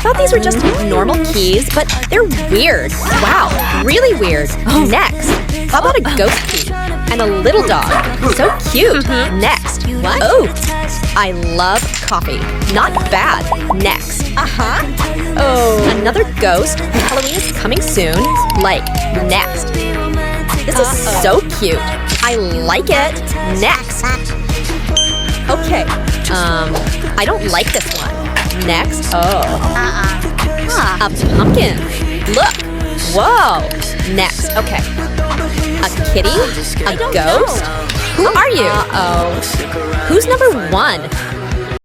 thought these were just normal keys, but they're weird. Wow, really weird. Next, how about a ghost key? And a little dog. So cute. Next. What? Oh, I love coffee. Not bad. Next. Oh, another ghost. Halloween is coming soon. Like, next. This is so cute. I like it. Next. Okay. I don't like this one. Next. Oh. A pumpkin. Look. Whoa. Next. Okay. A kitty? A ghost? Who are you? Who's number 1?